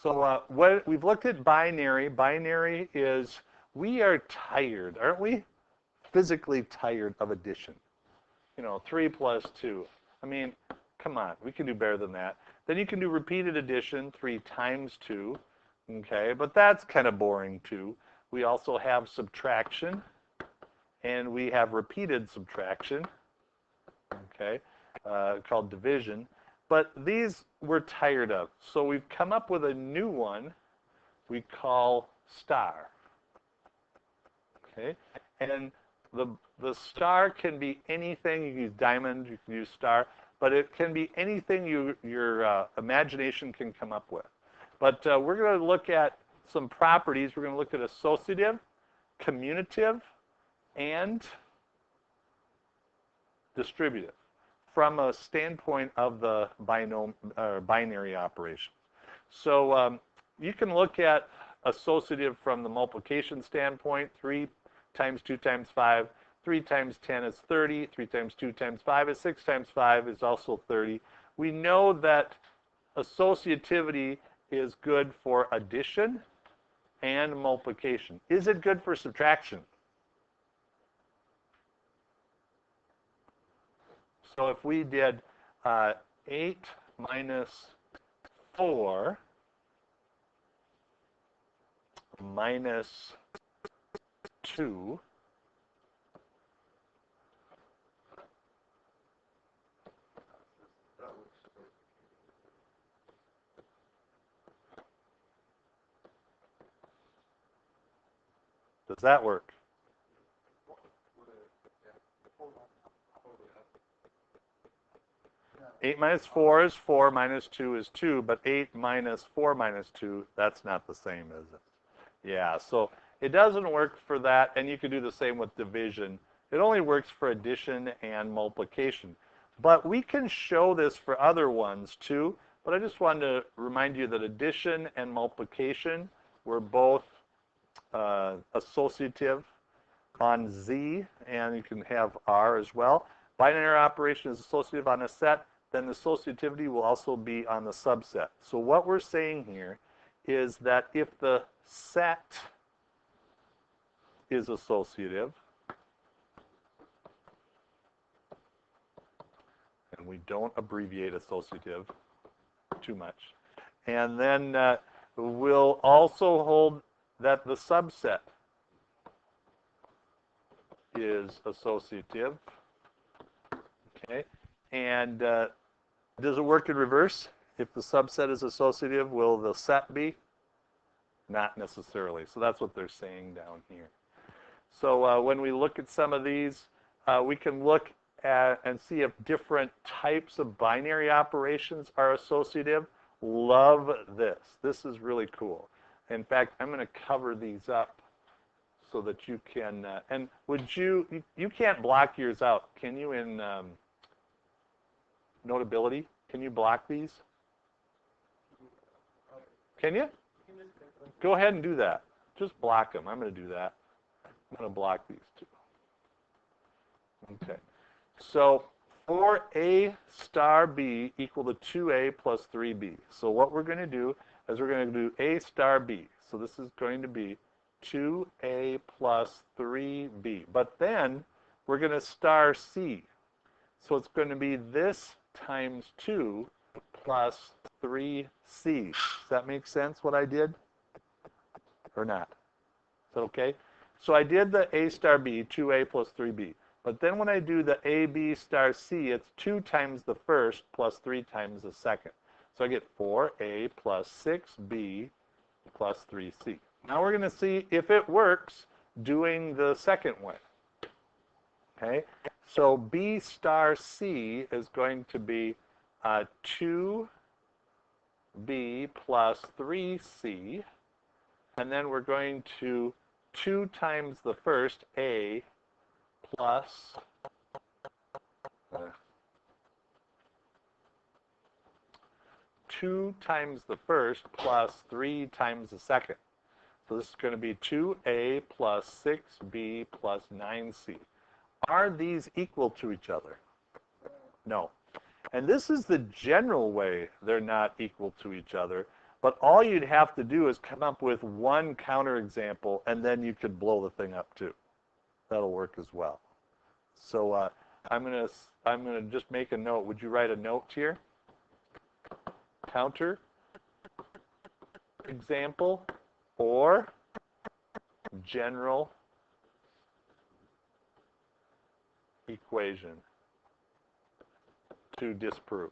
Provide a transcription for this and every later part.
So what we've looked at binary. Binary is we are tired, aren't we? Physically tired of addition. 3 plus 2. I mean, come on, we can do better than that. Then you can do repeated addition, 3 times 2. Okay, but that's kind of boring too. We also have subtraction, and we have repeated subtraction, okay, called division. But these we're tired of. So we've come up with a new one we call star. Okay, and the star can be anything. You can use diamond, you can use star, but it can be anything your imagination can come up with. But we're going to look at some properties. We're going to look at associative, commutative, and distributive from a standpoint of the binary operation. So you can look at associative from the multiplication standpoint. 3 times 2 times 5. 3 times 10 is 30. 3 times 2 times 5 is 6 times 5 is also 30. We know that associativity is good for addition and multiplication. Is it good for subtraction? So if we did 8 minus 4 minus 2, does that work? Eight minus 4 is 4, minus 2 is 2, but 8 minus 4 minus 2, that's not the same, is it? Yeah, so it doesn't work for that, and you could do the same with division. It only works for addition and multiplication. But we can show this for other ones too, but I just wanted to remind you that addition and multiplication were both associative on Z, and you can have R as well. Binary operation is associative on a set, then the associativity will also be on the subset. So what we're saying here is that if the set is associative, and we don't abbreviate associative too much, and then we'll also hold that the subset is associative, okay, and does it work in reverse? If the subset is associative, will the set be? Not necessarily. So that's what they're saying down here. So when we look at some of these, we can look at and see if different types of binary operations are associative. Love this. This is really cool. In fact, I'm going to cover these up so that you can, and would you can't block yours out, can you, in Notability? Can you block these? Can you? Go ahead and do that. Just block them. I'm going to do that. I'm going to block these two. Okay. So for A star B equal to 2A plus 3B. So what we're going to do is we're going to do A star B. So this is going to be 2A plus 3B. But then we're going to star C. So it's going to be this times 2 plus 3C. Does that make sense what I did? Or not? Is that okay? So I did the A star B, 2A plus 3B. But then when I do the AB star C, it's 2 times the first plus 3 times the second. So I get 4A plus 6B plus 3C. Now we're going to see if it works doing the second one. Okay? So B star C is going to be 2B plus 3C. And then we're going to 2 times the first, A, plus 2 times the first plus 3 times the second. So this is going to be 2A plus 6B plus 9C. Are these equal to each other? No. And this is the general way they're not equal to each other. But all you'd have to do is come up with one counterexample, and then you could blow the thing up too. That'll work as well. So I'm gonna just make a note. Would you write a note here? Counter example or general equation to disprove.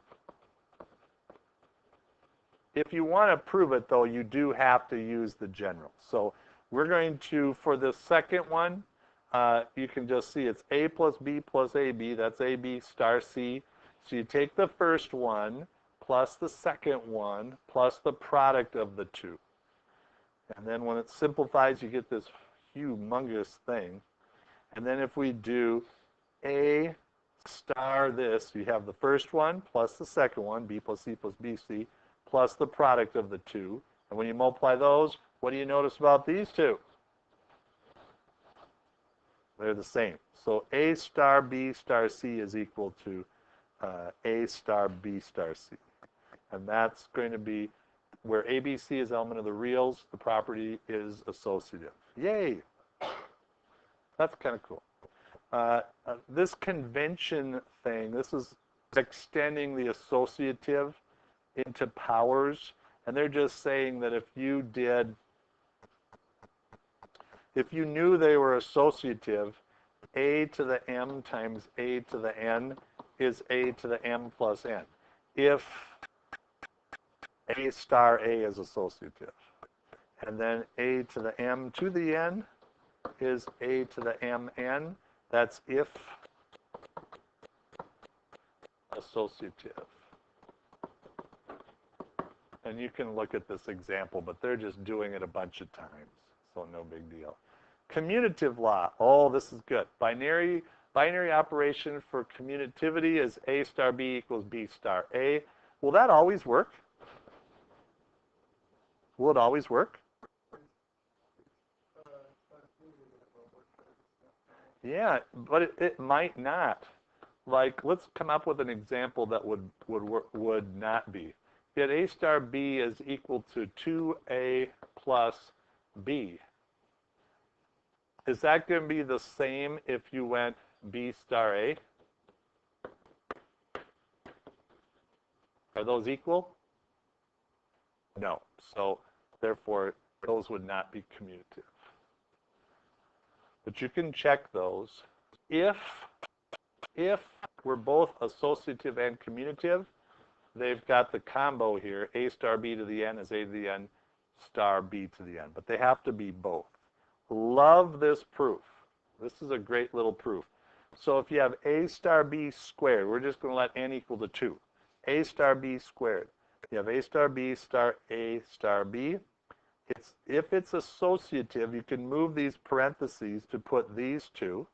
If you want to prove it, though, you do have to use the general. So we're going to, for the second one, you can just see it's A plus B plus AB. That's AB star C. So you take the first one plus the second one plus the product of the two. And then when it simplifies, you get this humongous thing. And then if we do A star this, you have the first one plus the second one, B plus C plus BC, plus the product of the two. And when you multiply those, what do you notice about these two? They're the same. So A star B star C is equal to A star B star C. And that's going to be where ABC is element of the reals, the property is associative. Yay! That's kind of cool. This convention thing, this is extending the associative into powers, and they're just saying that if you knew they were associative, A to the M times A to the N is A to the M plus N. If A star A is associative, and then A to the M to the N is A to the MN, that's if associative. And you can look at this example, but they're just doing it a bunch of times, so no big deal. Commutative law. Oh, this is good. Binary operation for commutativity is A star B equals B star A. Will that always work? Will it always work? Yeah, but it might not. Like, let's come up with an example that would not be. If A star B is equal to 2A plus B, is that going to be the same if you went B star A? Are those equal? No. So, therefore, those would not be commutative. But you can check those. If we're both associative and commutative, they've got the combo here. A star B to the N is A to the N star B to the N. But they have to be both. Love this proof. This is a great little proof. So if you have A star B squared, we're just going to let N equal to 2. A star B squared. You have A star B star A star B. If it's associative, you can move these parentheses to put these two.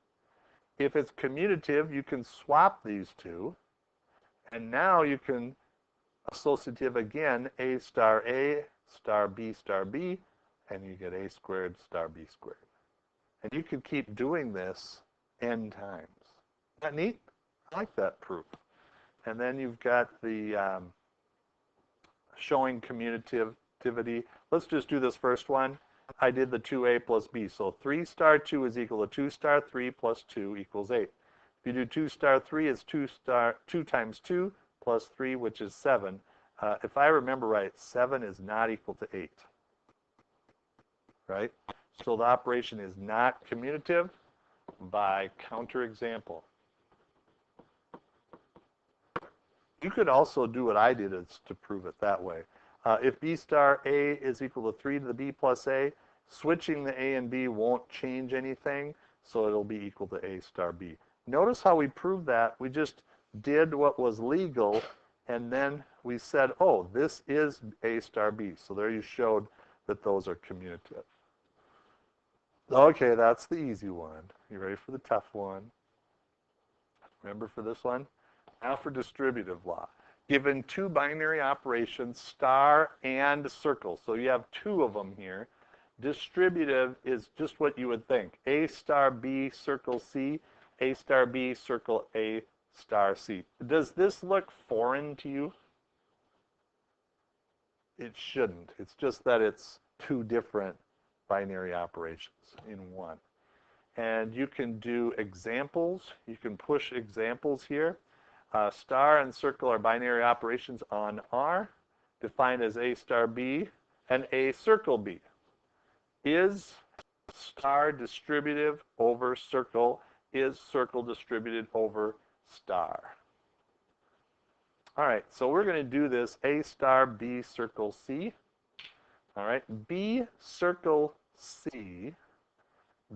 If it's commutative, you can swap these two. And now you can associative again, A star B, and you get A squared star B squared. And you can keep doing this n times. Isn't that neat? I like that proof. And then you've got the showing commutativity. Let's just do this first one. I did the 2A plus B. So 3 star 2 is equal to 2 star 3 plus 2 equals 8. If you do 2 star 3, it's 2 times 2 plus 3, which is 7. If I remember right, 7 is not equal to 8. Right? So the operation is not commutative by counterexample. You could also do what I did to prove it that way. If B star A is equal to 3 to the B plus A, switching the A and B won't change anything, so it'll be equal to A star B. Notice how we proved that. We just did what was legal, and then we said, oh, this is A star B. So there you showed that those are commutative. Okay, that's the easy one. You ready for the tough one? Remember for this one? Now for distributive law. Given two binary operations, star and circle, so you have two of them here, distributive is just what you would think. A star B circle C, A star B circle A star C. Does this look foreign to you? It shouldn't. It's just that it's two different binary operations in one. And you can do examples. You can push examples here. Star and circle are binary operations on R, defined as A star B and A circle B. Is star distributive over circle? Is circle distributed over star? All right, so we're going to do this A star B circle C. All right, B circle C.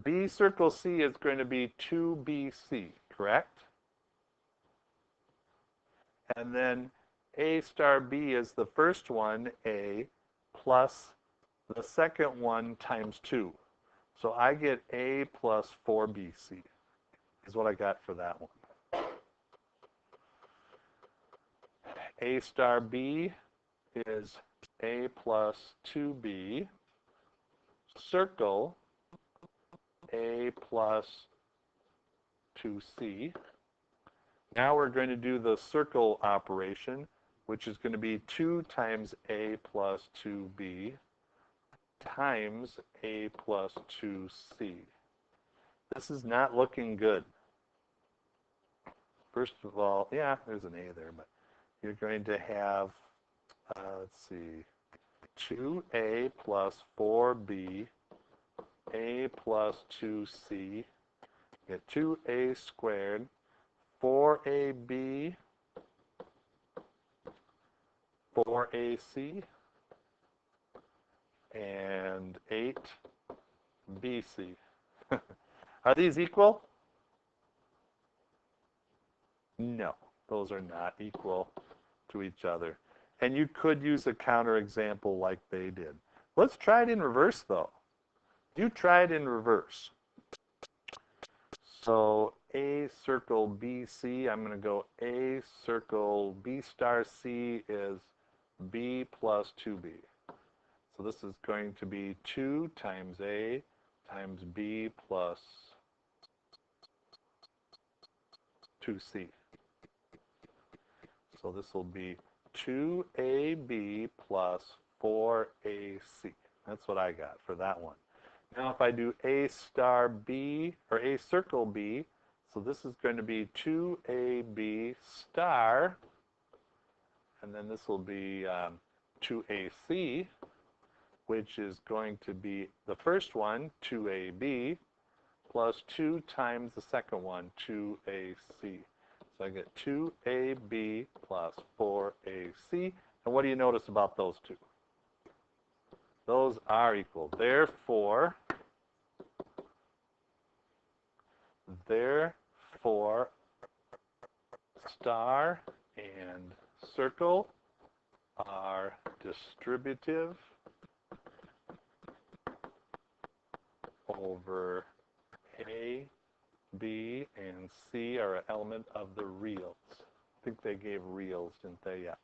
B circle C is going to be 2BC, correct? And then A star B is the first one, A, plus the second one times 2. So I get A plus 4BC is what I got for that one. A star B is A plus 2B, circle A plus 2C. Now we're going to do the circle operation, which is going to be 2 times A plus 2B times A plus 2C. This is not looking good. First of all, yeah, there's an A there, but you're going to have, let's see, 2A plus 4B, A plus 2C, get 2A squared, 4AB, 4AC, and 8BC. Are these equal? No, those are not equal to each other. And you could use a counterexample like they did. Let's try it in reverse, though. You try it in reverse. So A circle BC, I'm going to go A circle B star C is B plus 2B. So this is going to be 2 times A times B plus 2C. So this will be 2AB plus 4AC. That's what I got for that one. Now if I do A star B, or A circle B, so this is going to be 2AB star, and then this will be 2AC, which is going to be the first one, 2AB, plus 2 times the second one, 2AC. So I get 2AB plus 4AC. And what do you notice about those two? Those are equal. Therefore, star and circle are distributive over A, B, and C are an element of the reals. I think they gave reals, didn't they? Yeah.